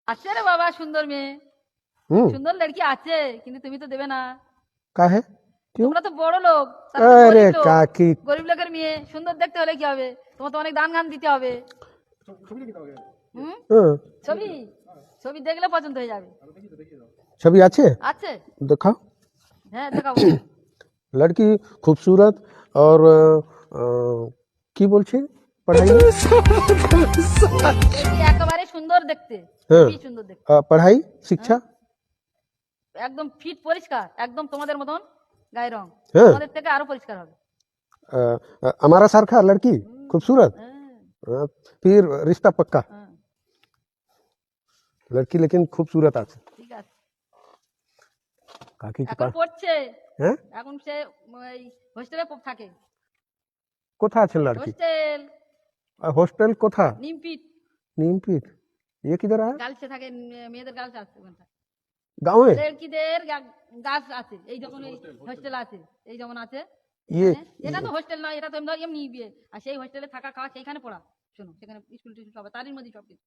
আছে রে বাবা, সুন্দর মেয়ে, हम्म। সুন্দর লড়কি আছে, কিন্তু তুমি তো দেবে না। का है क्यों? তোমরা তো বড় লোক, তারা তো अरे গরিব লোক। काकी। গরিব লোকের মেয়ে সুন্দর দেখতে হলে কি হবে? তোমার তো অনেক দান গান দিতে হবে। হুম। हाँ, ছবি ছবি দেখলে পছন্দ হয়ে যাবে। छवि अच्छे আছে। दिखाओ। হ্যাঁ দেখাবো। लड़की खूबसूरत और की बोलছে पढ़ाई में? লড়কি একেবারে সুন্দর দেখতে, हाँ, খুবই সুন্দর দেখতে। पढ़ाई হ্যাঁ, शिक्षा? একদম ফিট পরিষ্কার, একদম তোমাদের মতন গায়ের রং, হ্যাঁ। তোমাদের থেকে আরো পরিষ্কার হবে। हमारा सारखा लड़की खूबसूरत। হ্যাঁ, फिर रिश्ता पक्का। হ্যাঁ, लड़की लेकिन खूबसूरत আছে। ঠিক আছে। কাকি কি এখন পড়ছে, হ্যাঁ? এখন সে ওই হোস্টেলে থাকে। কোথা আছে लड़की? হোস্টেল हॉस्टल কোথা? নিমপিট नीमपीट। ये किधर है? গার্লসে থাকে, মেয়েদের গার্লস আছে ওখানটা। गाँव है? লড়কিদের গার্লস আছে, এই যখন এই হোস্টেল আছে, এই যেমন আছে ये এখানে। এটা তো হোস্টেল নয়, এটা তো এমনি বিয়ে। আর সেই হোস্টেলে থাকা খাওয়া সেইখানে পড়া, শোনো সেখানে স্কুল টিস্কুল সব তারই মধ্যে সব কিছু।